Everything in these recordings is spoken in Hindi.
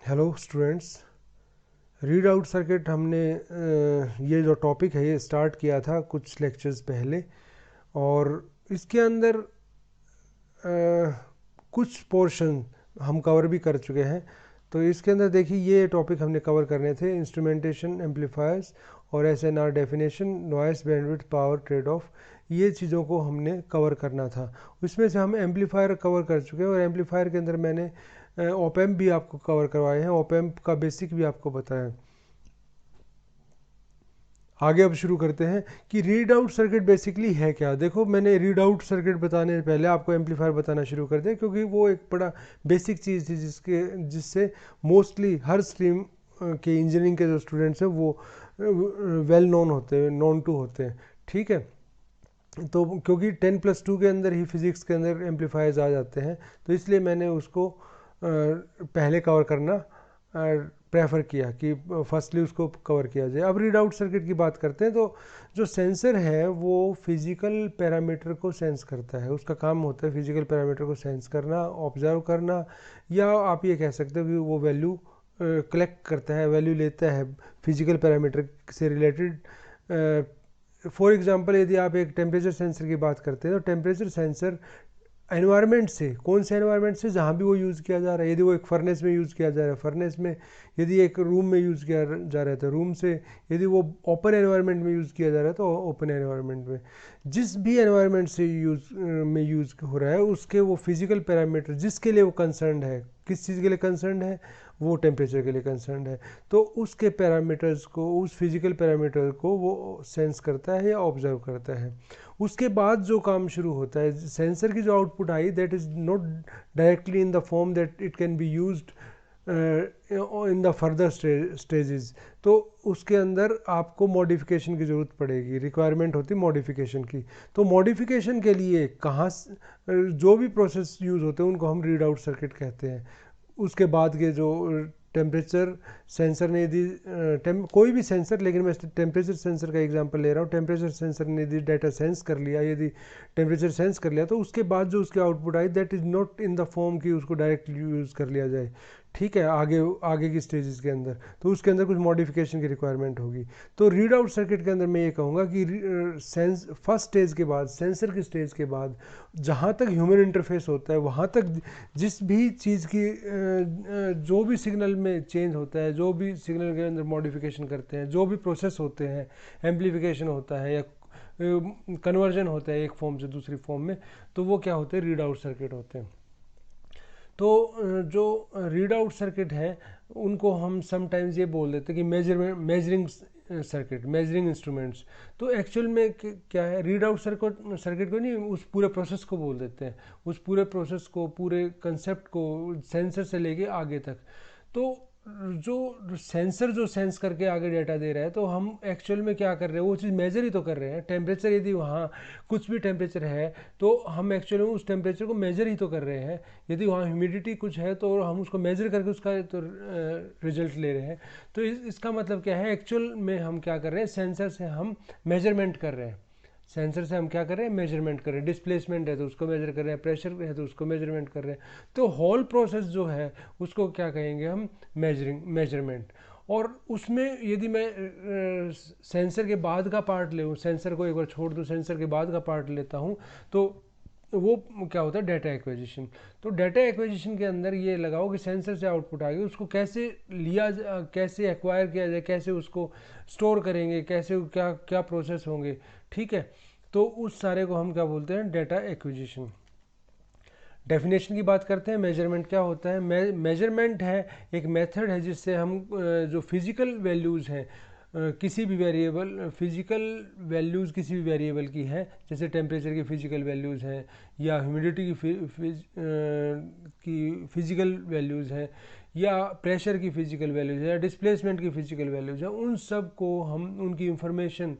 Hello students, read out circuit हमने ये जो टॉपिक है ये स्टार्ट किया था कुछ लेक्चर्स पहले। और इसके अंदर कुछ पोर्शन हम कवर भी कर चुके हैं। तो इसके अंदर देखिए ये टॉपिक हमने कवर करने थे, इंस्ट्रूमेंटेशन, एम्पलीफायर्स और SNR definition, noise, bandwidth, power trade off, ये चीज़ों को हमने कवर करना था। इसमें से हम एम्पलीफायर कवर कर चुके हैं और एम्पलीफायर के अंदर मैंने ओपैम्प भी आपको कवर करवाए हैं, ओपैम्प का बेसिक भी आपको बताया। आगे अब शुरू करते हैं कि रीड आउट सर्किट बेसिकली है क्या। देखो, मैंने रीड आउट सर्किट बताने से पहले आपको एम्पलीफायर बताना शुरू कर दिया, क्योंकि वो एक बड़ा बेसिक चीज़ थी जिससे मोस्टली हर स्ट्रीम के इंजीनियरिंग के जो स्टूडेंट्स हैं वो वेल नोन होते हैं, नोन टू होते हैं। ठीक है, तो क्योंकि 10+2 के अंदर ही फिज़िक्स के अंदर एम्पलीफायर्स आ जाते हैं, तो इसलिए मैंने उसको पहले कवर करना प्रेफर किया कि फर्स्टली उसको कवर किया जाए। अब रीड आउट सर्किट की बात करते हैं। तो जो सेंसर है वो फिज़िकल पैरामीटर को सेंस करता है, उसका काम होता है फिज़िकल पैरामीटर को सेंस करना, ऑब्जर्व करना, या आप ये कह सकते हो कि वो वैल्यू कलेक्ट करता है, वैल्यू लेता है फिज़िकल पैरामीटर से रिलेटेड। फॉर एग्जांपल, यदि आप एक टेम्परेचर सेंसर की बात करते हैं तो टेम्परेचर सेंसर एनवायरनमेंट से, कौन से एनवायरनमेंट से, जहाँ भी वो यूज़ किया जा रहा है। यदि वो एक फर्नेस में यूज़ किया जा रहा है फर्नेस में, यदि एक रूम में यूज़ किया जा रहा है तो रूम से, यदि वो ओपन एनवायरनमेंट में यूज़ किया जा रहा है तो ओपन एनवायरनमेंट में, जिस भी एनवायरनमेंट से यूज़ हो रहा है उसके वो फिज़िकल पैरामीटर जिसके लिए वो कंसर्न है, किस चीज़ के लिए कंसर्न है, वो टेम्परेचर के लिए कंसर्न है, तो उसके पैरामीटर्स को, उस फिज़िकल पैरामीटर को वो सेंस करता है या ऑब्जर्व करता है। उसके बाद जो काम शुरू होता है, सेंसर की जो output I, that is not directly in the form that it can be used in the further stages. तो उसके अंदर आपको मॉडिफिकेशन की ज़रूरत पड़ेगी, रिक्वायरमेंट होती है मॉडिफिकेशन की। तो मॉडिफिकेशन के लिए जो भी प्रोसेस यूज़ होते हैं उनको हम रीड आउट सर्किट कहते हैं। उसके बाद के जो टेम्परेचर सेंसर ने यदि कोई भी सेंसर, लेकिन मैं टेम्परेचर सेंसर का एग्जांपल ले रहा हूँ, टेम्परेचर सेंसर ने यदि डाटा सेंस कर लिया, यदि टेम्परेचर सेंस कर लिया, तो उसके बाद जो उसकी output I, that is not in the form कि उसको डायरेक्ट यूज़ कर लिया जाए। ठीक है, आगे आगे की स्टेजेस के अंदर तो उसके अंदर कुछ मॉडिफिकेशन की रिक्वायरमेंट होगी। तो रीड आउट सर्किट के अंदर मैं ये कहूँगा कि फर्स्ट स्टेज के बाद, सेंसर की स्टेज के बाद, जहाँ तक ह्यूमन इंटरफेस होता है वहाँ तक जिस भी चीज़ की जो भी सिग्नल में चेंज होता है, जो भी सिग्नल के अंदर मॉडिफिकेशन करते हैं, जो भी प्रोसेस होते हैं, एम्पलीफिकेशन होता है या कन्वर्जन होता है एक फॉर्म से दूसरी फॉर्म में, तो वो क्या होते हैं, रीड आउट सर्किट होते हैं। तो जो रीड आउट सर्किट है उनको हम समटाइम्स ये बोल देते हैं कि मेजरिंग सर्किट, मेजरिंग इंस्ट्रूमेंट्स। तो एक्चुअल में क्या है, रीड आउट सर्किट को नहीं, उस पूरे प्रोसेस को बोल देते हैं, उस पूरे प्रोसेस को, पूरे कंसेप्ट को, सेंसर से लेके आगे तक। तो जो सेंसर जो सेंस करके आगे डेटा दे रहा है, तो हम एक्चुअल में क्या कर रहे हैं, वो चीज़ मेजर ही तो कर रहे हैं। टेम्परेचर, यदि वहाँ कुछ भी टेम्परेचर है तो हम एक्चुअली उस टेम्परेचर को मेजर ही तो कर रहे हैं। यदि वहाँ ह्यूमिडिटी कुछ है तो हम उसको मेजर करके उसका तो रिजल्ट ले रहे हैं। तो इसका मतलब क्या है, एक्चुअल में हम क्या कर रहे हैं, सेंसर से हम मेजरमेंट कर रहे हैं। सेंसर से हम क्या कर रहे हैं, मेजरमेंट कर रहे हैं। डिस्प्लेसमेंट है तो उसको मेजर कर रहे हैं, प्रेशर है तो उसको मेजरमेंट कर रहे हैं। तो होल प्रोसेस जो है उसको क्या कहेंगे हम, मेजरमेंट। और उसमें यदि मैं सेंसर के बाद का पार्ट ले, सेंसर को एक बार छोड़ दूँ, सेंसर के बाद का पार्ट लेता हूँ, तो वो क्या होता है, डाटा एक्विजिशन। तो डाटा एक्विजिशन के अंदर ये लगाओ कि सेंसर से आउटपुट आ गई, उसको कैसे कैसे एक्वायर किया जाए, कैसे उसको स्टोर करेंगे, कैसे क्या क्या प्रोसेस होंगे। ठीक है, तो उस सारे को हम क्या बोलते हैं, डाटा एक्विजिशन। डेफिनेशन की बात करते हैं, मेजरमेंट क्या होता है। मेजरमेंट है एक मेथड है जिससे हम जो फिज़िकल वैल्यूज़ हैं, किसी भी वेरिएबल, फिज़िकल वैल्यूज़ किसी भी वेरिएबल की है, जैसे टेम्परेचर की फ़िज़िकल वैल्यूज़ हैं, या ह्यूमिडिटी की फ़िज़िकल वैल्यूज़ हैं, या प्रेशर की फ़िज़िकल वैल्यूज़ है, या डिस्प्लेसमेंट की फ़िज़िकल वैल्यूज़ है, उन सब को हम, उनकी इंफॉर्मेशन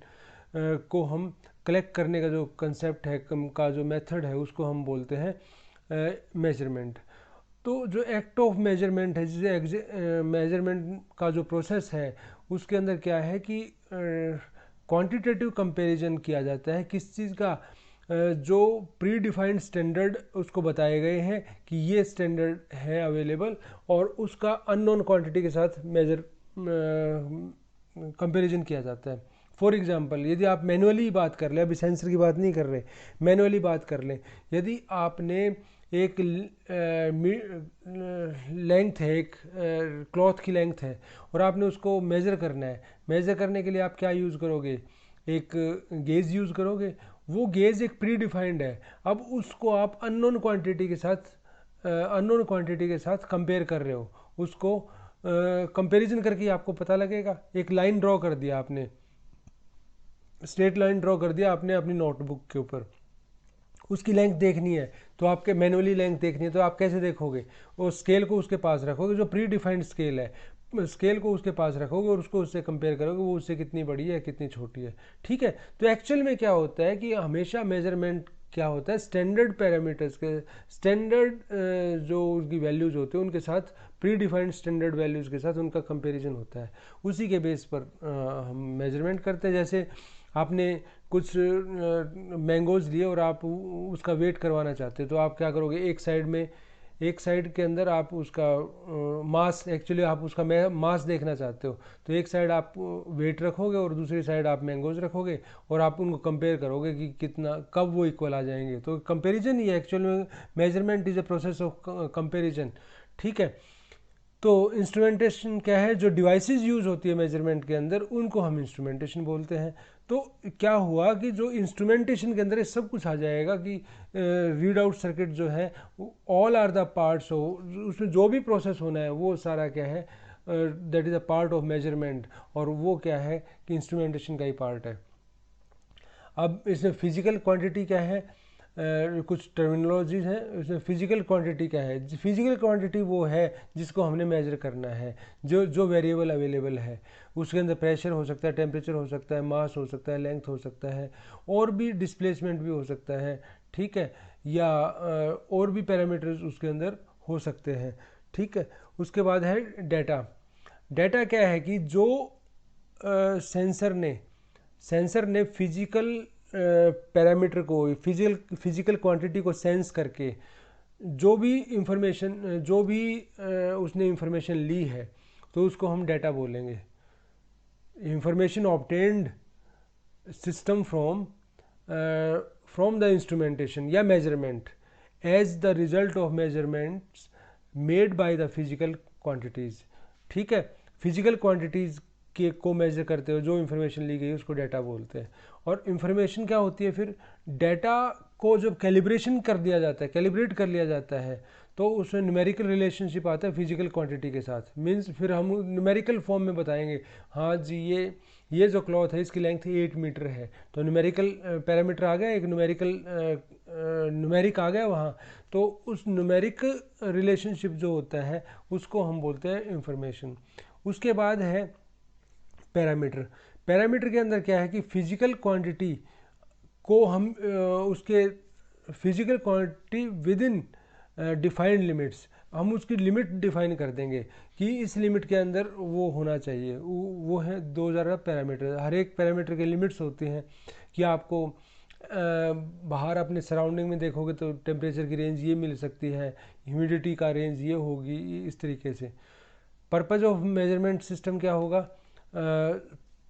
को हम कलेक्ट करने का जो कंसेप्ट है, का जो मेथड है, उसको हम बोलते हैं मेजरमेंट। तो जो एक्ट ऑफ मेजरमेंट है, जिसे मेजरमेंट का जो प्रोसेस है उसके अंदर क्या है कि क्वांटिटेटिव कंपैरिजन किया जाता है, किस चीज़ का, जो प्री डिफाइंड स्टैंडर्ड उसको बताए गए हैं कि ये स्टैंडर्ड है अवेलेबल, और उसका अननोन क्वांटिटी के साथ मेजर कंपैरिजन किया जाता है। फॉर एग्जांपल, यदि आप मैनुअली बात कर लें, अभी सेंसर की बात नहीं कर रहे, मैनुअली बात कर लें, यदि आपने एक लेंथ है, एक क्लॉथ की लेंथ है और आपने उसको मेज़र करना है, मेज़र करने के लिए आप क्या यूज़ करोगे, एक गेज यूज़ करोगे। वो गेज एक प्री डिफाइंड है, अब उसको आप अननोन क्वांटिटी के साथ कंपेयर कर रहे हो, उसको कंपैरिजन करके आपको पता लगेगा। एक लाइन ड्रॉ कर दिया आपने, स्ट्रेट लाइन ड्रॉ कर दिया आपने अपनी नोटबुक के ऊपर, उसकी लेंथ देखनी है तो आपके मैनुअली लेंथ देखनी है तो आप कैसे देखोगे, वो स्केल को उसके पास रखोगे, जो प्री डिफाइंड स्केल है, स्केल को उसके पास रखोगे और उसको उससे कंपेयर करोगे, वो उससे कितनी बड़ी है कितनी छोटी है। ठीक है, तो एक्चुअल में क्या होता है कि हमेशा मेजरमेंट क्या होता है, स्टैंडर्ड पैरामीटर्स के, स्टैंडर्ड जो उसकी वैल्यूज़ होते हैं उनके साथ, प्री डिफाइंड स्टैंडर्ड वैल्यूज़ के साथ उनका कंपैरिजन होता है, उसी के बेस पर हम मेजरमेंट करते हैं। जैसे आपने कुछ मैंगोज़ लिए और आप उसका वेट करवाना चाहते हो, तो आप क्या करोगे, एक साइड के अंदर आप उसका मास, एक्चुअली आप उसका मास देखना चाहते हो, तो एक साइड आप वेट रखोगे और दूसरी साइड आप मैंगोज़ रखोगे और आप उनको कंपेयर करोगे कि कितना, कब वो इक्वल आ जाएंगे। तो कंपैरिजन ही है एक्चुअल में, measurement is a process of comparison. ठीक है, तो इंस्ट्रूमेंटेशन क्या है, जो डिवाइसेस यूज़ होती है मेजरमेंट के अंदर उनको हम इंस्ट्रूमेंटेशन बोलते हैं। तो क्या हुआ कि जो इंस्ट्रूमेंटेशन के अंदर ये सब कुछ आ जाएगा कि रीड आउट सर्किट जो है, ऑल आर द पार्ट्स हो, उसमें जो भी प्रोसेस होना है वो सारा क्या है, that is a part of measurement, और वो क्या है कि इंस्ट्रूमेंटेशन का ही पार्ट है। अब इसमें फिजिकल क्वांटिटी क्या है, कुछ टर्मिनोलॉजीज हैं, उसमें फिजिकल क्वांटिटी क्या है, फिजिकल क्वांटिटी वो है जिसको हमने मेजर करना है, जो जो वेरिएबल अवेलेबल है, उसके अंदर प्रेशर हो सकता है, टेम्परेचर हो सकता है, मास हो सकता है, लेंथ हो सकता है, और भी डिस्प्लेसमेंट भी हो सकता है। ठीक है, या और भी पैरामीटर्स उसके अंदर हो सकते हैं। ठीक है, उसके बाद है डाटा। डाटा क्या है कि जो सेंसर ने फिजिकल पैरामीटर को, फिजिकल क्वांटिटी को सेंस करके जो भी इंफॉर्मेशन, जो भी उसने इंफॉर्मेशन ली है, तो उसको हम डाटा बोलेंगे। Information obtained system from the instrumentation या measurement as the result of measurements made by the physical quantities. ठीक है, फिजिकल क्वांटिटीज़ के को मेजर करते हो जो इन्फॉर्मेशन ली गई उसको डाटा बोलते हैं। और इन्फॉर्मेशन क्या होती है, फिर डाटा को जब कैलिब्रेशन कर दिया जाता है, कैलिब्रेट कर लिया जाता है, तो उसमें न्यूमेरिकल रिलेशनशिप आता है फिजिकल क्वांटिटी के साथ। मीन्स फिर हम न्यूमेरिकल फॉर्म में बताएंगे, हाँ जी ये जो क्लॉथ है इसकी लेंथ 8 मीटर है, तो न्यूमेरिकल पैरामीटर आ गया, एक न्यूमेरिक आ गया वहाँ, तो उस न्यूमेरिक रिलेशनशिप जो होता है उसको हम बोलते हैं इंफॉर्मेशन। उसके बाद है पैरामीटर। पैरामीटर के अंदर क्या है कि फिजिकल क्वांटिटी को हम उसके physical quantity with in defined limits, हम उसकी लिमिट डिफाइन कर देंगे कि इस लिमिट के अंदर वो होना चाहिए, वो है 2000 पैरामीटर। हर एक पैरामीटर के लिमिट्स होती हैं कि आपको बाहर अपने सराउंडिंग में देखोगे तो टेम्परेचर की रेंज ये मिल सकती है, ह्यूमिडिटी का रेंज ये होगी, इस तरीके से। पर्पज़ ऑफ मेजरमेंट सिस्टम क्या होगा,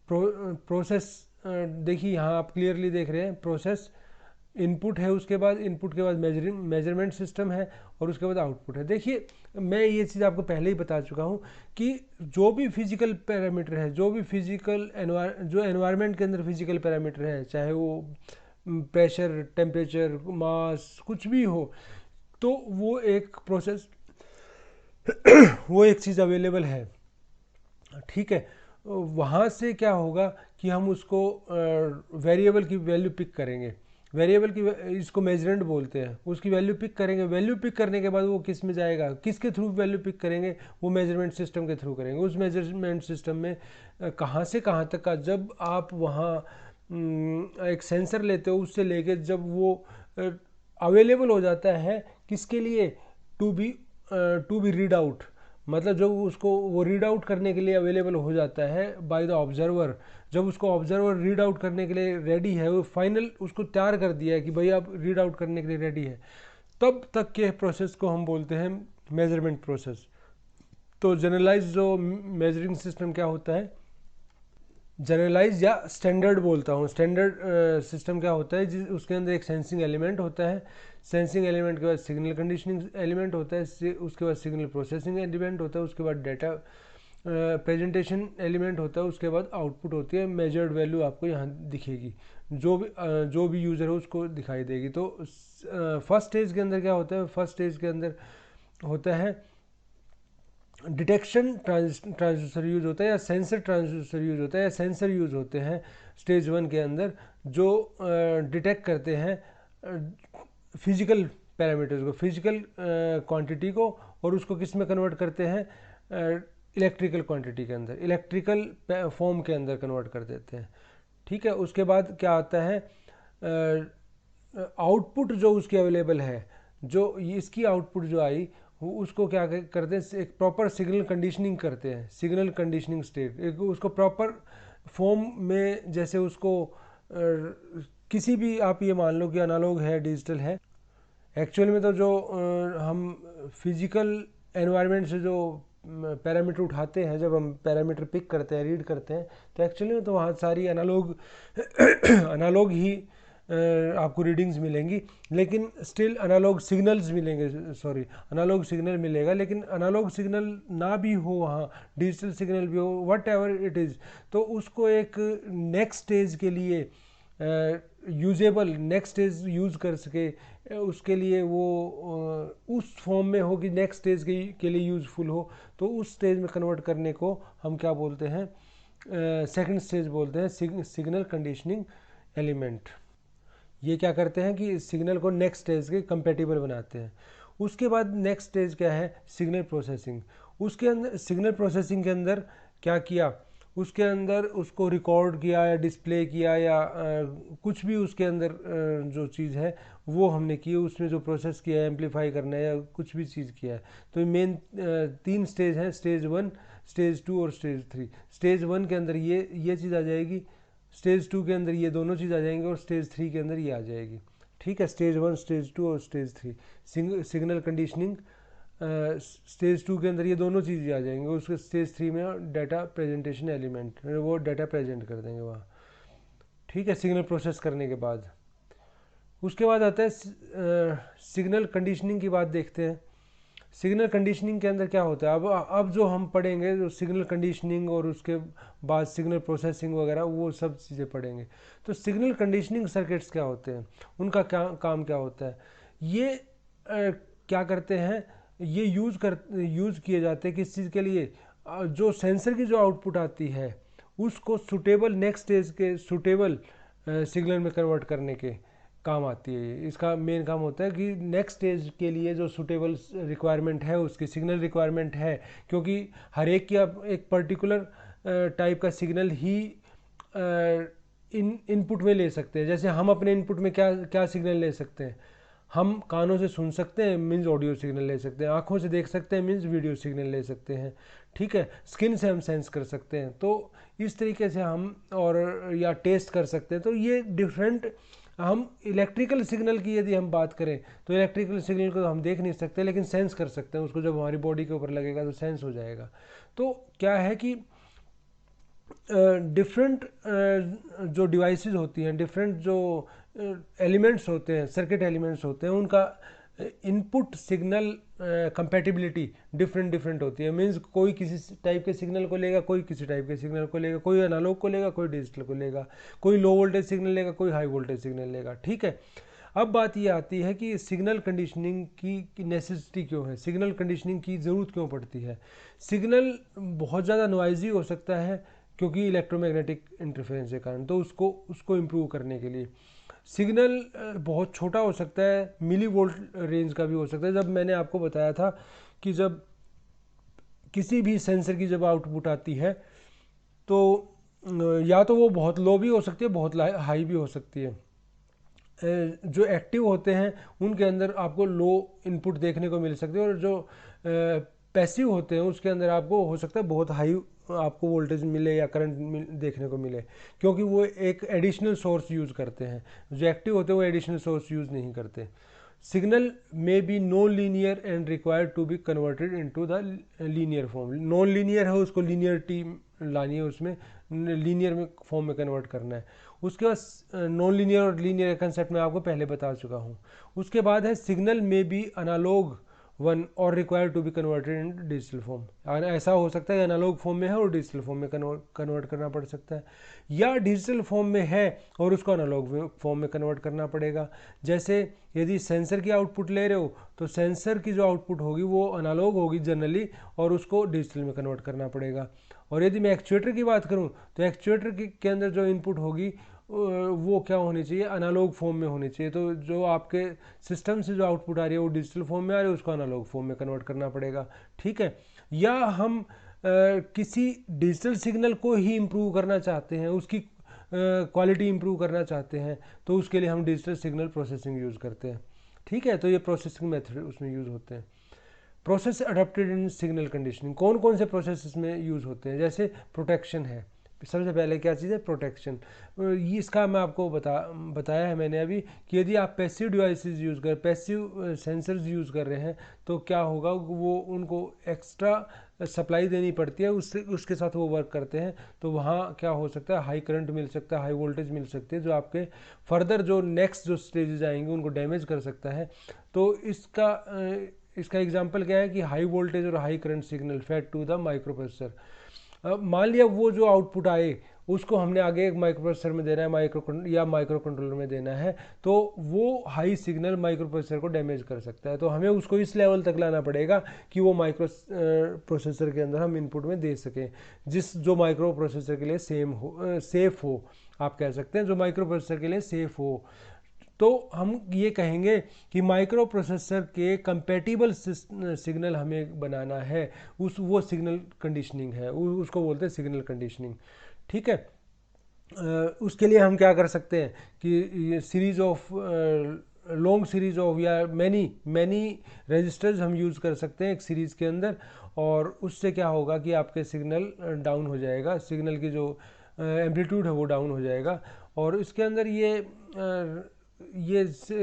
प्रोसेस, देखिए यहाँ आप क्लियरली देख रहे हैं, प्रोसेस इनपुट है, उसके बाद इनपुट के बाद मेजरमेंट सिस्टम है, और उसके बाद आउटपुट है। देखिए मैं ये चीज़ आपको पहले ही बता चुका हूँ कि जो भी फिजिकल पैरामीटर है, जो भी फिजिकल जो एनवायरनमेंट के अंदर फिजिकल पैरामीटर है, चाहे वो प्रेशर, टेम्परेचर, मास, कुछ भी हो, तो वो एक प्रोसेस वो एक चीज़ अवेलेबल है। ठीक है, वहाँ से क्या होगा कि हम उसको वेरिएबल की वैल्यू पिक करेंगे, वेरिएबल की इसको मेजरेंट बोलते हैं, उसकी वैल्यू पिक करेंगे। वैल्यू पिक करने के बाद वो किस में जाएगा, किसके थ्रू वैल्यू पिक करेंगे, वो मेजरमेंट सिस्टम के थ्रू करेंगे। उस मेजरमेंट सिस्टम में कहाँ से कहाँ तक का, जब आप वहाँ एक सेंसर लेते हो, उससे लेके जब वो अवेलेबल हो जाता है किसके लिए, टू बी रीड आउट, मतलब जो उसको वो रीड आउट करने के लिए अवेलेबल हो जाता है बाय द ऑब्जर्वर, जब उसको ऑब्जर्वर रीड आउट करने के लिए रेडी है, वो फाइनल उसको तैयार कर दिया है कि भाई अब रीड आउट करने के लिए रेडी है, तब तक के प्रोसेस को हम बोलते हैं मेजरमेंट प्रोसेस। तो जनरलाइज जो मेजरिंग सिस्टम क्या होता है, जनरलाइज या स्टैंडर्ड बोलता हूँ, स्टैंडर्ड सिस्टम क्या होता है, उसके अंदर एक सेंसिंग एलिमेंट होता है, सेंसिंग एलिमेंट के बाद सिग्नल कंडीशनिंग एलिमेंट होता है, उसके बाद सिग्नल प्रोसेसिंग एलिमेंट होता है, उसके बाद डाटा प्रेजेंटेशन एलिमेंट होता है, उसके बाद आउटपुट होती है, मेजर्ड वैल्यू आपको यहाँ दिखेगी, जो भी यूज़र है उसको दिखाई देगी। तो फर्स्ट स्टेज के अंदर क्या होता है, फर्स्ट स्टेज के अंदर होता है डिटेक्शन ट्रांसड्यूसर यूज होता है, या सेंसर ट्रांसड्यूसर यूज होता है, या सेंसर यूज होते हैं स्टेज 1 के अंदर, जो डिटेक्ट करते हैं फिजिकल पैरामीटर्स को, फिजिकल क्वांटिटी को, और उसको किस में कन्वर्ट करते हैं, इलेक्ट्रिकल क्वांटिटी के अंदर, इलेक्ट्रिकल फॉर्म के अंदर कन्वर्ट कर देते हैं। ठीक है, उसके बाद क्या आता है, आउटपुट जो उसकी अवेलेबल है, जो इसकी आउटपुट जो आई वो उसको क्या करते हैं, एक प्रॉपर सिग्नल कंडीशनिंग करते हैं, सिग्नल कंडीशनिंग स्टेट, एक उसको प्रॉपर फॉर्म में, जैसे उसको किसी भी, आप ये मान लो कि एनालॉग है, डिजिटल है, एक्चुअल में तो जो हम फिजिकल एनवायरनमेंट से जो पैरामीटर उठाते हैं, जब हम पैरामीटर पिक करते हैं, रीड करते हैं, तो एक्चुअली में तो वहाँ सारी एनालॉग एनालॉग ही आपको रीडिंग्स मिलेंगी, लेकिन स्टिल एनालॉग सिग्नल्स मिलेंगे, सॉरी एनालॉग सिग्नल मिलेगा, लेकिन एनालॉग सिग्नल ना भी हो, वहाँ डिजिटल सिग्नल भी हो, व्हाट एवर इट इज़, तो उसको एक नेक्स्ट स्टेज के लिए यूजेबल, नेक्स्ट स्टेज यूज़ कर सके, उसके लिए वो उस फॉर्म में हो कि नेक्स्ट स्टेज के लिए यूज़फुल हो, तो उस स्टेज में कन्वर्ट करने को हम क्या बोलते हैं, सेकंड स्टेज बोलते हैं, सिग्नल कंडीशनिंग एलिमेंट। ये क्या करते हैं कि सिग्नल को नेक्स्ट स्टेज के कंपेटिबल बनाते हैं। उसके बाद नेक्स्ट स्टेज क्या है, सिग्नल प्रोसेसिंग। उसके अंदर सिग्नल प्रोसेसिंग के अंदर क्या किया, उसके अंदर उसको रिकॉर्ड किया या डिस्प्ले किया या कुछ भी उसके अंदर जो चीज़ है वो हमने की, उसमें जो प्रोसेस किया है, एम्पलीफाई करना है या कुछ भी चीज़ किया है। तो मेन 3 स्टेज हैं, स्टेज 1, स्टेज 2 और स्टेज 3। स्टेज 1 के अंदर ये चीज़ आ जाएगी, स्टेज 2 के अंदर ये दोनों चीज़ आ जाएंगे, और स्टेज 3 के अंदर ये आ जाएगी। ठीक है, स्टेज 1, स्टेज 2 और स्टेज 3 सिग्नल कंडीशनिंग, स्टेज 2 के अंदर ये दोनों चीज़ें आ जाएंगे। उसके स्टेज 3 में डाटा प्रेजेंटेशन एलिमेंट, वो डाटा प्रेजेंट कर देंगे वहाँ। ठीक है, सिग्नल प्रोसेस करने के बाद उसके बाद आता है सिग्नल कंडीशनिंग की बात देखते हैं। सिग्नल कंडीशनिंग के अंदर क्या होता है, अब जो हम पढ़ेंगे, जो सिग्नल कंडीशनिंग और उसके बाद सिग्नल प्रोसेसिंग वगैरह, वो सब चीज़ें पढ़ेंगे। तो सिग्नल कंडीशनिंग सर्किट्स क्या होते हैं, उनका क्या काम क्या होता है, ये क्या करते हैं, ये यूज़ किए जाते हैं किस चीज़ के लिए, जो सेंसर की जो आउटपुट आती है उसको सूटेबल नेक्स्ट स्टेज के सूटेबल सिग्नल में कन्वर्ट करने के काम आती है। इसका मेन काम होता है कि नेक्स्ट स्टेज के लिए जो सूटेबल रिक्वायरमेंट है, उसकी सिग्नल रिक्वायरमेंट है, क्योंकि हर एक की आप एक पर्टिकुलर टाइप का सिग्नल ही इनपुट में ले सकते हैं। जैसे हम अपने इनपुट में क्या क्या सिग्नल ले सकते हैं, हम कानों से सुन सकते हैं, मीन्स ऑडियो सिग्नल ले सकते हैं, आँखों से देख सकते हैं, मीन्स वीडियो सिग्नल ले सकते हैं। ठीक है, स्किन से हम सेंस कर सकते हैं, तो इस तरीके से हम, और या टेस्ट कर सकते हैं। तो ये डिफरेंट, हम इलेक्ट्रिकल सिग्नल की यदि हम बात करें तो इलेक्ट्रिकल सिग्नल को हम देख नहीं सकते, लेकिन सेंस कर सकते हैं उसको, जब हमारी बॉडी के ऊपर लगेगा तो सेंस हो जाएगा। तो क्या है कि डिफरेंट जो डिवाइसेस होती हैं, डिफरेंट जो एलिमेंट्स होते हैं, सर्किट एलिमेंट्स होते हैं, उनका इनपुट सिग्नल कंपैटिबिलिटी डिफरेंट होती है। मींस कोई किसी टाइप के सिग्नल को लेगा, कोई किसी टाइप के सिग्नल को लेगा, कोई एनालॉग को लेगा, कोई डिजिटल को लेगा, कोई लो वोल्टेज सिग्नल लेगा, कोई हाई वोल्टेज सिग्नल लेगा। ठीक है, अब बात ये आती है कि सिग्नल कंडीशनिंग की नेसेसिटी क्यों है, सिग्नल कंडीशनिंग की ज़रूरत क्यों पड़ती है। सिग्नल बहुत ज़्यादा नॉइजी हो सकता है क्योंकि इलेक्ट्रोमैग्नेटिक इंटरफेरेंस के कारण, तो उसको इम्प्रूव करने के लिए सिग्नल बहुत छोटा हो सकता है, मिली वोल्ट रेंज का भी हो सकता है। जब मैंने आपको बताया था कि जब किसी भी सेंसर की जब आउटपुट आती है तो या तो वो बहुत लो भी हो सकती है, बहुत हाई भी हो सकती है। जो एक्टिव होते हैं उनके अंदर आपको लो इनपुट देखने को मिल सकती है, और जो पैसिव होते हैं उसके अंदर आपको हो सकता है बहुत हाई आपको वोल्टेज मिले या करंट देखने को मिले, क्योंकि वो एक एडिशनल सोर्स यूज़ करते हैं। जो एक्टिव होते हैं वो एडिशनल सोर्स यूज़ नहीं करते। Signal may be non linear and required to be converted into the linear form. Non linear है, उसको लीनियरिटी लानी है, उसमें लीनियर में फॉर्म में कन्वर्ट करना है। उसके बाद नॉन लीनियर और लीनियर कंसेप्ट मैं आपको पहले बता चुका हूँ। उसके बाद है signal may be analog one और required to be converted in digital form. ऐसा हो सकता है एनालॉग फॉर्म में है और डिजिटल फॉर्म में कन्वर्ट करना पड़ सकता है, या डिजिटल फॉर्म में है और उसको एनालॉग फॉर्म में कन्वर्ट करना पड़ेगा। जैसे यदि सेंसर की आउटपुट ले रहे हो तो सेंसर की जो आउटपुट होगी वो एनालॉग होगी जनरली, और उसको डिजिटल में कन्वर्ट करना पड़ेगा। और यदि मैं एक्चुएटर की बात करूं तो एक्चुएटर के अंदर जो इनपुट होगी वो क्या होनी चाहिए, एनालॉग फॉर्म में होनी चाहिए। तो जो आपके सिस्टम से जो आउटपुट आ रही है वो डिजिटल फॉर्म में आ रही है, उसको एनालॉग फॉर्म में कन्वर्ट करना पड़ेगा। ठीक है। या हम किसी डिजिटल सिग्नल को ही इम्प्रूव करना चाहते हैं, उसकी क्वालिटी इम्प्रूव करना चाहते हैं, तो उसके लिए हम डिजिटल सिग्नल प्रोसेसिंग यूज़ करते हैं। ठीक है। तो ये प्रोसेसिंग मेथड उसमें यूज़ होते हैं। Process adopted in signal conditioning, कौन कौन से प्रोसेस इसमें यूज़ होते हैं? जैसे प्रोटेक्शन है, सबसे पहले क्या चीज़ है, प्रोटेक्शन। इसका मैं आपको बताया है मैंने अभी कि यदि आप पैसिव डिवाइसेस यूज़ कर, पैसिव सेंसर्स यूज़ कर रहे हैं तो क्या होगा, वो उनको एक्स्ट्रा सप्लाई देनी पड़ती है, उससे उसके साथ वो वर्क करते हैं। तो वहाँ क्या हो सकता है, हाई करंट मिल सकता है, हाई वोल्टेज मिल सकती है, जो आपके फर्दर जो नेक्स्ट जो स्टेजेस आएंगे उनको डैमेज कर सकता है। तो इसका एग्जांपल क्या है कि हाई वोल्टेज और high current signal fed to the microprocessor. मान लिया वो जो आउटपुट आए उसको हमने आगे एक माइक्रो प्रोसेसर में देना है, माइक्रो कंट्रोलर में देना है, तो वो हाई सिग्नल माइक्रो प्रोसेसर को डैमेज कर सकता है। तो हमें उसको इस लेवल तक लाना पड़ेगा कि वो माइक्रो प्रोसेसर के अंदर हम इनपुट में दे सकें, जो माइक्रो प्रोसेसर के लिए सेफ हो, आप कह सकते हैं, जो माइक्रो प्रोसेसर के लिए सेफ हो। तो हम ये कहेंगे कि माइक्रो प्रोसेसर के कंपैटिबल सिग्नल हमें बनाना है, वो सिग्नल कंडीशनिंग है, उसको बोलते हैं सिग्नल कंडीशनिंग। ठीक है। उसके लिए हम क्या कर सकते हैं कि ये series of long series of या मैनी रजिस्टर्स हम यूज़ कर सकते हैं एक सीरीज़ के अंदर, और उससे क्या होगा कि आपके सिग्नल डाउन हो जाएगा, सिग्नल की जो एम्पलीट्यूड है वो डाउन हो जाएगा। और इसके अंदर ये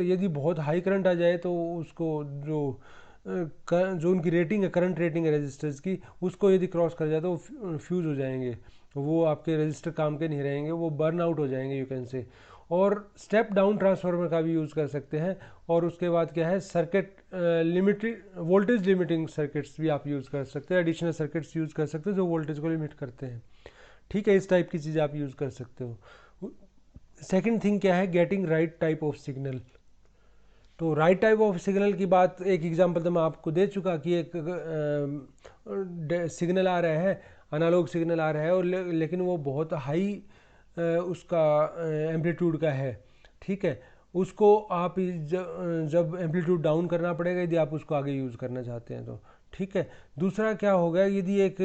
यदि बहुत हाई करंट आ जाए तो उसको जो उनकी रेटिंग है, करंट रेटिंग है रजिस्टर्स की, उसको यदि क्रॉस कर जाए तो फ्यूज़ हो जाएंगे, वो आपके रजिस्टर काम के नहीं रहेंगे, वो बर्न आउट हो जाएंगे यू कैन से। और स्टेप डाउन ट्रांसफार्मर का भी यूज़ कर सकते हैं। और उसके बाद क्या है, circuit limited voltage limiting circuits भी आप यूज़ कर सकते हैं, एडिशनल सर्किट्स यूज़ कर सकते हो जो वोल्टेज को लिमिट करते हैं। ठीक है, इस टाइप की चीज़ें आप यूज़ कर सकते हो। सेकंड थिंग क्या है, getting right type of signal. तो राइट टाइप ऑफ सिग्नल की बात, एक एग्जांपल तो मैं आपको दे चुका कि एक सिग्नल आ रहा है, एनालॉग सिग्नल आ रहा है, और लेकिन वो बहुत हाई उसका एम्पलीट्यूड का है। ठीक है। उसको आप जब एम्पलीट्यूड डाउन करना पड़ेगा यदि आप उसको आगे यूज़ करना चाहते हैं तो। ठीक है। दूसरा क्या होगा, यदि एक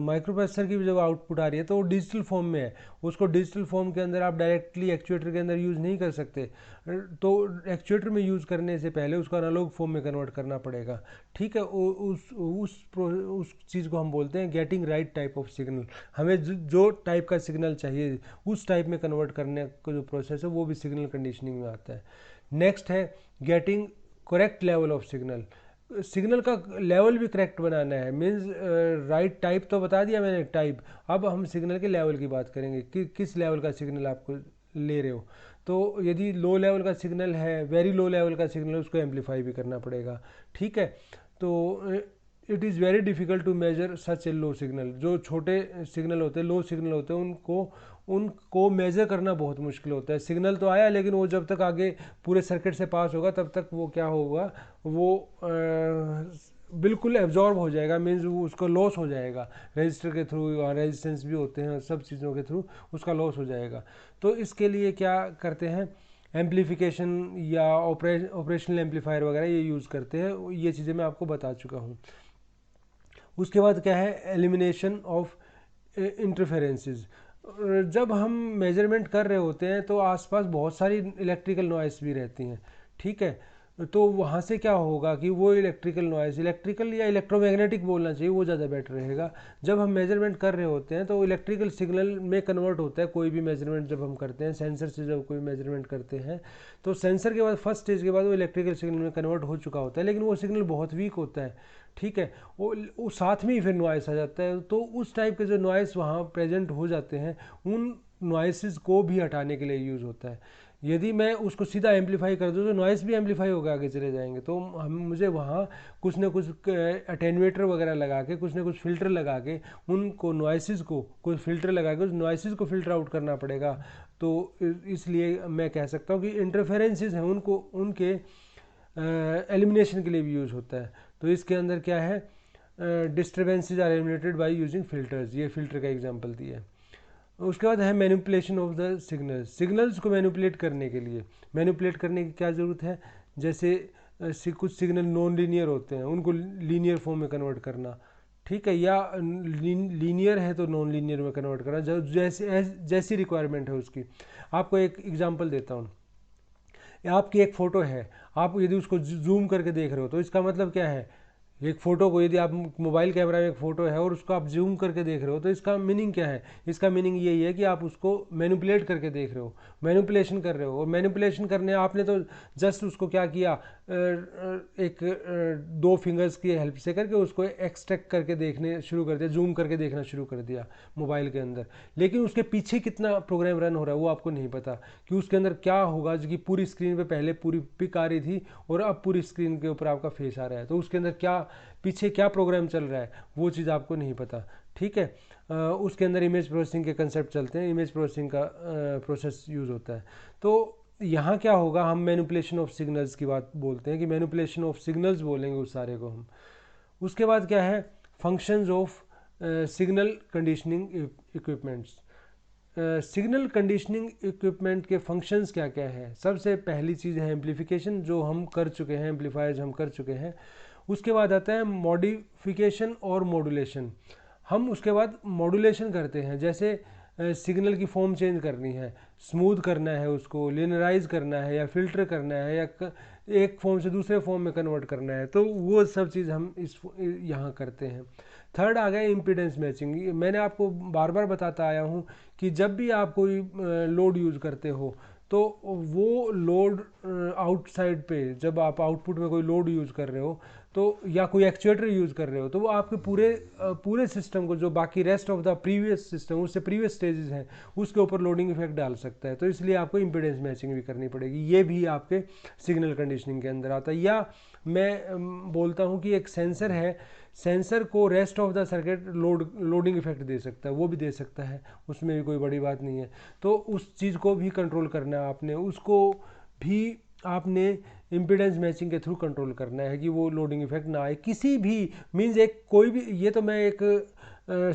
माइक्रो प्रोसेसर की जब आउटपुट आ रही है तो वो डिजिटल फॉर्म में है, उसको डिजिटल फॉर्म के अंदर आप डायरेक्टली एक्चुएटर के अंदर यूज़ नहीं कर सकते, तो एक्चुएटर में यूज़ करने से पहले उसको एनालॉग फॉर्म में कन्वर्ट करना पड़ेगा। ठीक है। उस चीज़ को हम बोलते हैं getting right type of signal. हमें जो टाइप का सिग्नल चाहिए उस टाइप में कन्वर्ट करने का जो प्रोसेस है वो भी सिग्नल कंडीशनिंग में आता है। नेक्स्ट है getting correct level of signal. Signal का लेवल भी करेक्ट बनाना है, मीन्स राइट टाइप तो बता दिया मैंने टाइप, अब हम सिग्नल के लेवल की बात करेंगे कि किस लेवल का सिग्नल आपको ले रहे हो। तो यदि लो लेवल का सिग्नल है, वेरी लो लेवल का सिग्नल, उसको एम्पलीफाई भी करना पड़ेगा। ठीक है। तो it is very difficult to measure such a low signal. जो छोटे सिग्नल होते हैं, लो सिग्नल होते हैं, उनको मेज़र करना बहुत मुश्किल होता है। सिग्नल तो आया लेकिन वो जब तक आगे पूरे सर्किट से पास होगा तब तक वो क्या होगा, वो बिल्कुल एब्जॉर्ब हो जाएगा, मीन्स वो उसको लॉस हो जाएगा रजिस्टर के थ्रू, और रेजिस्टेंस भी होते हैं, सब चीज़ों के थ्रू उसका लॉस हो जाएगा। तो इसके लिए क्या करते हैं, एम्पलीफिकेशन या ऑपरेशनल एम्पलीफायर वगैरह ये यूज़ करते हैं। ये चीज़ें मैं आपको बता चुका हूँ। उसके बाद क्या है, एलिमिनेशन ऑफ इंटरफेरेंसेस। जब हम मेजरमेंट कर रहे होते हैं तो आसपास बहुत सारी इलेक्ट्रिकल नॉइस भी रहती हैं। ठीक है। तो वहाँ से क्या होगा कि वो इलेक्ट्रिकल नॉइज़, इलेक्ट्रिकल या इलेक्ट्रोमैग्नेटिक बोलना चाहिए, वो ज़्यादा बेटर रहेगा। जब हम मेजरमेंट कर रहे होते हैं तो इलेक्ट्रिकल सिग्नल में कन्वर्ट होता है कोई भी मेजरमेंट जब हम करते हैं, सेंसर से जब कोई मेजरमेंट करते हैं तो सेंसर के बाद फर्स्ट स्टेज के बाद वो इलेक्ट्रिकल सिग्नल में कन्वर्ट हो चुका होता है, लेकिन वो सिग्नल बहुत वीक होता है, ठीक है। वो साथ में ही फिर नॉइस आ जाता है, तो उस टाइप के जो नॉइस वहाँ प्रेजेंट हो जाते हैं उन नॉइसेस को भी हटाने के लिए यूज़ होता है। यदि मैं उसको सीधा एम्पलीफाई कर दूँ तो नॉइस भी एम्पलीफाई होकर आगे चले जाएंगे, तो मुझे वहाँ कुछ ना कुछ अटेन्यूएटर वगैरह लगा के, कुछ ना कुछ फ़िल्टर लगा के उनको नॉइसेस को, कुछ फ़िल्टर लगा के उस नॉइसेस को फ़िल्टर आउट करना पड़ेगा। तो इसलिए मैं कह सकता हूँ कि इंटरफेरेंसेस हैं उनको, उनके एलिमिनेशन के लिए भी यूज़ होता है। तो इसके अंदर क्या है, disturbances are eliminated by using filters, ये फिल्टर का एग्जांपल दिया है। उसके बाद है manipulation of the signals, signals को मैनिपुलेट करने के लिए, मैनिपुलेट करने की क्या ज़रूरत है, जैसे कुछ सिग्नल नॉन लीनियर होते हैं उनको लीनियर फॉर्म में कन्वर्ट करना, ठीक है, या लीनियर है तो नॉन लीनियर में कन्वर्ट करना, जैसी रिक्वायरमेंट है उसकी। आपको एक एग्जांपल देता हूँ, आपकी एक फ़ोटो है, आप यदि उसको जूम करके देख रहे हो तो इसका मतलब क्या है, एक फ़ोटो को यदि आप मोबाइल कैमरा में एक फ़ोटो है और उसको आप जूम करके देख रहे हो तो इसका मीनिंग क्या है, इसका मीनिंग यही है कि आप उसको मैनिपुलेट करके देख रहे हो, मैनिपुलेशन कर रहे हो। और मैनिपुलेशन करने आपने तो जस्ट उसको क्या किया, एक दो फिंगर्स की हेल्प से करके उसको एक्सट्रैक्ट करके देखने शुरू कर दिया, जूम करके देखना शुरू कर दिया मोबाइल के अंदर, लेकिन उसके पीछे कितना प्रोग्राम रन हो रहा है वो आपको नहीं पता कि उसके अंदर क्या होगा, जो कि पूरी स्क्रीन पे पहले पूरी पिक आ रही थी और अब पूरी स्क्रीन के ऊपर आपका फेस आ रहा है, तो उसके अंदर क्या पीछे क्या प्रोग्राम चल रहा है वो चीज़ आपको नहीं पता, ठीक है। उसके अंदर इमेज प्रोसेसिंग के कंसेप्ट चलते हैं, इमेज प्रोसेसिंग का प्रोसेस यूज़ होता है। तो यहाँ क्या होगा, हम मैनिपुलेशन ऑफ सिग्नल्स की बात बोलते हैं कि मैनिपुलेशन ऑफ सिग्नल्स बोलेंगे उस सारे को हम। उसके बाद क्या है, functions of signal conditioning equipments, signal conditioning equipment के फंक्शंस क्या क्या है। सबसे पहली चीज़ है एम्पलीफिकेशन, जो हम कर चुके हैं, एम्पलीफायर्स हम कर चुके हैं। उसके बाद आता है मॉडिफिकेशन और मॉड्यूलेशन, हम उसके बाद मॉड्यूलेशन करते हैं, जैसे सिग्नल की फॉर्म चेंज करनी है, स्मूथ करना है उसको, लिनराइज करना है या फिल्टर करना है या एक फॉर्म से दूसरे फॉर्म में कन्वर्ट करना है, तो वो सब चीज़ हम यहाँ करते हैं। थर्ड आ गया इम्पीडेंस मैचिंग, मैंने आपको बार बार बताता आया हूँ कि जब भी आप कोई लोड यूज़ करते हो तो वो लोड आउटसाइड पे, जब आप आउटपुट में कोई लोड यूज़ कर रहे हो तो, या कोई एक्चुएटर यूज़ कर रहे हो, तो वो आपके पूरे सिस्टम को, जो बाकी rest of the previous system, उससे प्रीवियस स्टेजेस हैं, उसके ऊपर लोडिंग इफेक्ट डाल सकता है। तो इसलिए आपको इम्पीडेंस मैचिंग भी करनी पड़ेगी, ये भी आपके सिग्नल कंडीशनिंग के अंदर आता है। या मैं बोलता हूँ कि एक सेंसर है, सेंसर को rest of the circuit loading effect दे सकता है, वो भी दे सकता है, उसमें भी कोई बड़ी बात नहीं है। तो उस चीज़ को भी कंट्रोल करना है आपने, उसको भी आपने इम्पीडेंस मैचिंग के थ्रू कंट्रोल करना है कि वो लोडिंग इफेक्ट ना आए किसी भी मीन्स, एक कोई भी, ये तो मैं एक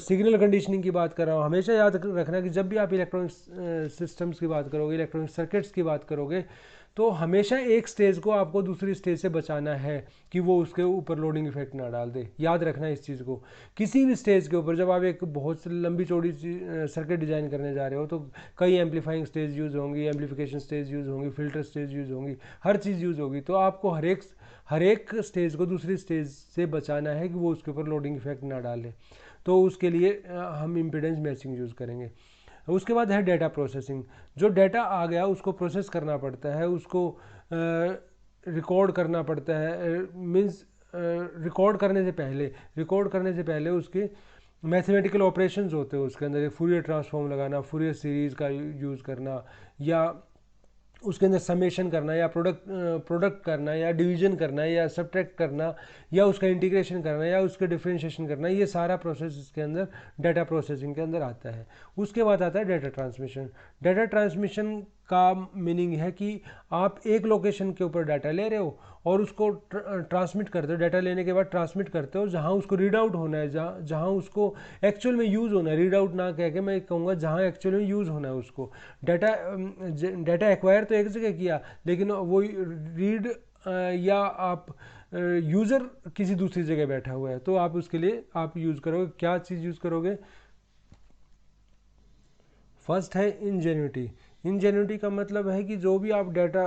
सिग्नल कंडीशनिंग की बात कर रहा हूँ। हमेशा याद रखना कि जब भी आप इलेक्ट्रॉनिक सिस्टम्स की बात करोगे, इलेक्ट्रॉनिक सर्किट्स की बात करोगे, तो हमेशा एक स्टेज को आपको दूसरी स्टेज से बचाना है कि वो उसके ऊपर लोडिंग इफेक्ट ना डाल दे। याद रखना इस चीज़ को, किसी भी स्टेज के ऊपर जब आप एक बहुत लंबी चौड़ी सर्किट डिज़ाइन करने जा रहे हो तो कई एम्पलीफाइंग स्टेज यूज़ होंगी, एम्पलीफिकेशन स्टेज यूज़ होंगी, फिल्टर स्टेज यूज़ होंगी, हर चीज़ यूज़ होगी, तो आपको हर एक स्टेज को दूसरी स्टेज से बचाना है कि वो उसके ऊपर लोडिंग इफेक्ट ना डाले। तो उसके लिए हम इम्पीडेंस मैचिंग यूज़ करेंगे। उसके बाद है डेटा प्रोसेसिंग, जो डेटा आ गया उसको प्रोसेस करना पड़ता है, उसको रिकॉर्ड करना पड़ता है, मीन्स रिकॉर्ड करने से पहले उसके मैथमेटिकल ऑपरेशंस होते हैं उसके अंदर, फूरियर ट्रांसफॉर्म लगाना, फूरियर सीरीज़ का यूज़ करना, या उसके अंदर समेशन करना, या प्रोडक्ट करना, या डिवीजन करना, या सब्ट्रैक्ट करना, या उसका इंटीग्रेशन करना, या उसका डिफरेंशिएशन करना, ये सारा प्रोसेस इसके अंदर डेटा प्रोसेसिंग के अंदर आता है। उसके बाद आता है डेटा ट्रांसमिशन। डेटा ट्रांसमिशन का मीनिंग है कि आप एक लोकेशन के ऊपर डाटा ले रहे हो और उसको ट्रांसमिट करते हो, डाटा लेने के बाद ट्रांसमिट करते हो जहाँ उसको रीड आउट होना है, जहाँ उसको एक्चुअल में यूज़ होना है, रीड आउट ना कह के मैं कहूँगा जहाँ एक्चुअल में यूज़ होना है उसको। डाटा एक्वायर तो एक जगह किया, लेकिन वो रीड या आप यूज़र किसी दूसरी जगह बैठा हुआ है, तो आप उसके लिए आप यूज़ करोगे, क्या चीज़ यूज़ करोगे। फर्स्ट है इंजेन्युटी। इंजेन्युइटी का मतलब है कि जो भी आप डाटा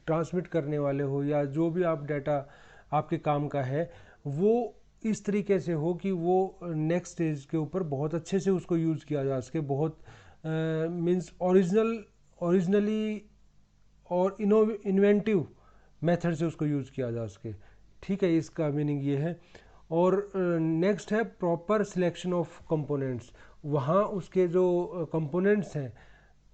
ट्रांसमिट करने वाले हो या जो भी आप डाटा आपके काम का है वो इस तरीके से हो कि वो नेक्स्ट स्टेज के ऊपर बहुत अच्छे से उसको यूज़ किया जा सके, बहुत मीन्स ओरिजिनली और इन्वेंटिव मेथड से उसको यूज़ किया जा सके। ठीक है, इसका मीनिंग ये है। और नेक्स्ट है प्रॉपर सिलेक्शन ऑफ कंपोनेंट्स। वहाँ उसके जो कंपोनेंट्स हैं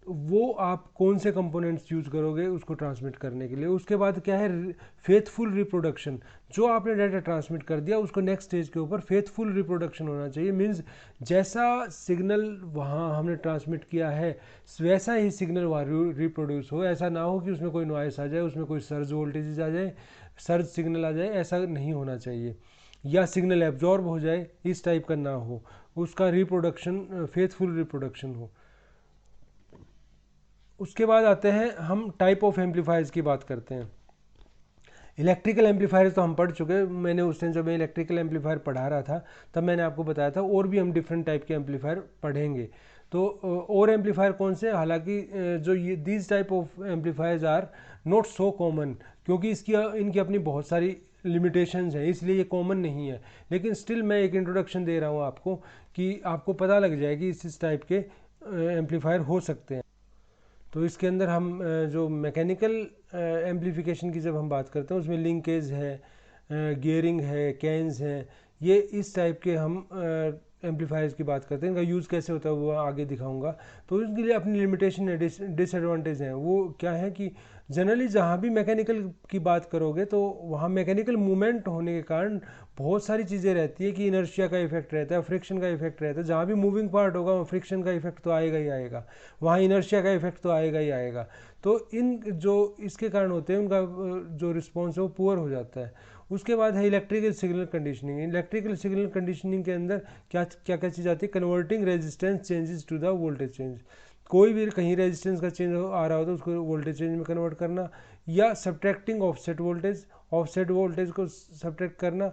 वो आप कौन से कंपोनेंट्स यूज़ करोगे उसको ट्रांसमिट करने के लिए। उसके बाद क्या है, फेथफुल रिप्रोडक्शन। जो आपने डाटा ट्रांसमिट कर दिया उसको नेक्स्ट स्टेज के ऊपर फेथफुल रिप्रोडक्शन होना चाहिए। मीन्स जैसा सिग्नल वहाँ हमने ट्रांसमिट किया है वैसा ही सिग्नल वहाँ रिप्रोड्यूस हो। ऐसा ना हो कि उसमें कोई नॉइस आ जाए, उसमें कोई सर्ज वोल्टेज आ जाए, सर्ज सिग्नल आ जाए, ऐसा नहीं होना चाहिए। या सिग्नल एब्जॉर्ब हो जाए, इस टाइप का ना हो। उसका रिप्रोडक्शन फेथफुल रिप्रोडक्शन हो। उसके बाद आते हैं हम टाइप ऑफ एम्पलीफायर्स की बात करते हैं। इलेक्ट्रिकल एम्पलीफायर्स तो हम पढ़ चुके हैं। मैंने उस टाइम जब मैं इलेक्ट्रिकल एम्पलीफायर पढ़ा रहा था तब मैंने आपको बताया था और भी हम डिफरेंट टाइप के एम्पलीफायर पढ़ेंगे। तो और एम्पलीफायर कौन से, हालांकि जो ये these type of amplifiers are not so common, क्योंकि इनकी अपनी बहुत सारी लिमिटेशंस हैं, इसलिए ये कॉमन नहीं है। लेकिन स्टिल मैं एक इंट्रोडक्शन दे रहा हूँ आपको कि आपको पता लग जाए कि इस टाइप के एम्पलीफायर हो सकते हैं। तो इसके अंदर हम जो मैकेनिकल एम्प्लीफिकेशन की जब हम बात करते हैं उसमें लिंकेज है, गियरिंग है, कैन्स हैं, ये इस टाइप के हम एम्पलीफायर्स की बात करते हैं। इनका यूज़ कैसे होता है वो आगे दिखाऊंगा। तो इसके लिए अपनी लिमिटेशन है, डिसएडवांटेज हैं। वो क्या है कि जनरली जहाँ भी मैकेनिकल की बात करोगे तो वहाँ मैकेनिकल मूवमेंट होने के कारण बहुत सारी चीज़ें रहती है कि इनर्शिया का इफेक्ट रहता है, फ्रिक्शन का इफेक्ट रहता है। जहाँ भी मूविंग पार्ट होगा वहाँ फ्रिक्शन का इफेक्ट तो आएगा ही आएगा, वहाँ इनर्शिया का इफेक्ट तो आएगा ही आएगा। तो इन जो इसके कारण होते हैं उनका जो रिस्पॉन्स है वो पुअर हो जाता है। उसके बाद है electrical signal conditioning. Electrical signal conditioning के अंदर क्या क्या क्या चीज़ आती है, converting resistance changes to the voltage change. कोई भी कहीं रेजिस्टेंस का चेंज आ रहा हो तो उसको वोल्टेज चेंज में कन्वर्ट करना, या सब्ट्रैक्टिंग ऑफसेट वोल्टेज को सब्ट्रैक्ट करना,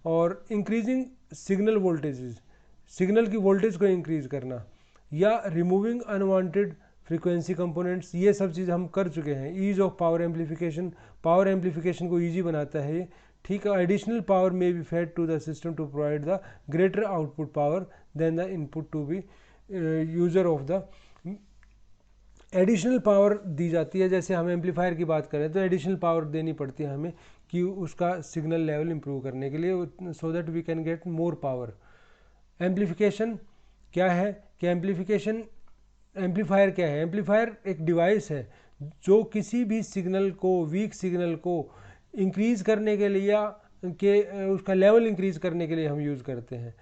और इंक्रीजिंग सिग्नल वोल्टेजेस, सिग्नल की वोल्टेज को इंक्रीज करना, या रिमूविंग अनवांटेड फ्रीक्वेंसी कंपोनेंट्स। ये सब चीज़ हम कर चुके हैं। ईज ऑफ पावर एम्पलीफिकेशन को ईजी बनाता है ये। ठीक है, additional power may be fed to the system to provide the greater output power than the input to be user of the. Additional power दी जाती है, जैसे हम एम्पलीफायर की बात करें तो एडिशनल पावर देनी पड़ती है हमें कि उसका सिग्नल लेवल इंप्रूव करने के लिए, so that we can get more power. Amplification क्या है कि एम्पलीफायर क्या है, एम्पलीफायर एक डिवाइस है जो किसी भी सिग्नल को, वीक सिग्नल को इंक्रीज करने के लिए या उसका लेवल इंक्रीज करने के लिए हम यूज़ करते हैं।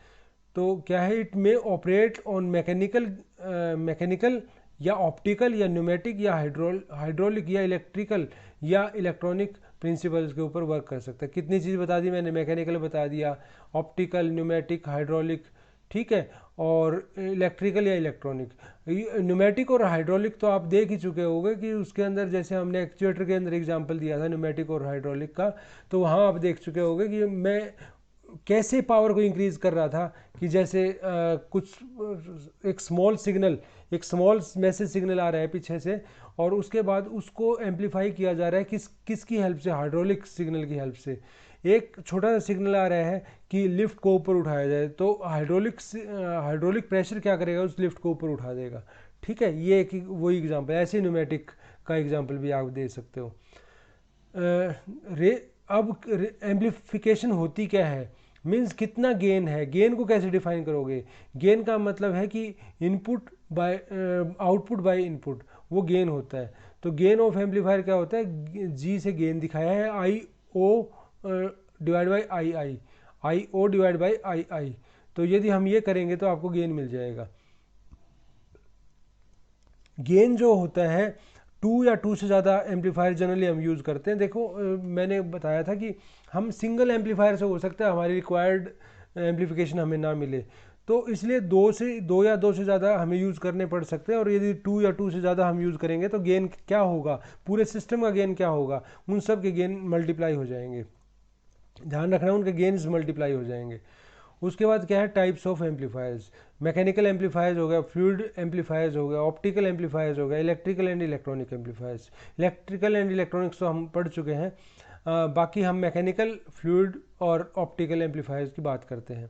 तो क्या है, it may operate on mechanical या ऑप्टिकल या न्यूमेटिक या हाइड्रोलिक या इलेक्ट्रिकल या इलेक्ट्रॉनिक प्रिंसिपल्स के ऊपर वर्क कर सकता है। कितनी चीज़ बता दी मैंने, मैकेनिकल बता दिया, ऑप्टिकल, न्यूमेटिक, हाइड्रोलिक, ठीक है, और इलेक्ट्रिकल या इलेक्ट्रॉनिक। न्यूमेटिक और हाइड्रोलिक तो आप देख ही चुके होंगे कि उसके अंदर, जैसे हमने एक्चुएटर के अंदर एग्जांपल दिया था न्यूमेटिक और हाइड्रोलिक का, तो वहाँ आप देख चुके होंगे कि मैं कैसे पावर को इंक्रीज़ कर रहा था कि जैसे कुछ एक स्मॉल मैसेज सिग्नल आ रहा है पीछे से, और उसके बाद उसको एम्पलीफाई किया जा रहा है किसकी हेल्प से, हाइड्रोलिक सिग्नल की हेल्प से। एक छोटा सा सिग्नल आ रहा है कि लिफ्ट को ऊपर उठाया जाए, तो हाइड्रोलिक प्रेशर क्या करेगा, उस लिफ्ट को ऊपर उठा देगा। ठीक है, ये एक वही एग्जांपल है। ऐसे न्यूमेटिक का एग्जांपल भी आप दे सकते हो। अब एम्पलीफिकेशन होती क्या है, मीन्स कितना गेन है, गेन को कैसे डिफाइन करोगे। गेन का मतलब है कि input by output by input, वो गेन होता है। तो गेन ऑफ एम्पलीफायर क्या होता है, जी से गेन दिखाया है, I O divide by I O divide by I. तो यदि हम ये करेंगे तो आपको गेन मिल जाएगा। गेन जो होता है 2 या 2 से ज़्यादा एम्पलीफायर जनरली हम यूज़ करते हैं। देखो मैंने बताया था कि हम सिंगल एम्पलीफायर से हो सकता है हमारी रिक्वायर्ड एम्पलीफिकेशन हमें ना मिले, तो इसलिए 2 या 2 से ज़्यादा हमें यूज़ करने पड़ सकते हैं। और यदि 2 या 2 से ज़्यादा हम यूज़ करेंगे तो गेन क्या होगा, पूरे सिस्टम का गेन क्या होगा, उन सब के गेन मल्टीप्लाई हो जाएंगे। ध्यान रखना, उनके गेन्स मल्टीप्लाई हो जाएंगे। उसके बाद क्या है, types of amplifiers. Mechanical amplifiers हो गया, फ्लूइड एम्पलीफायर्स हो गया, ऑप्टिकल एम्पलीफायर्स हो गया, electrical and electronic amplifiers. Electrical and electronics तो हम पढ़ चुके हैं। बाकी हम मैकेनिकल, फ्लूइड और ऑप्टिकल एम्पलीफायर्स की बात करते हैं।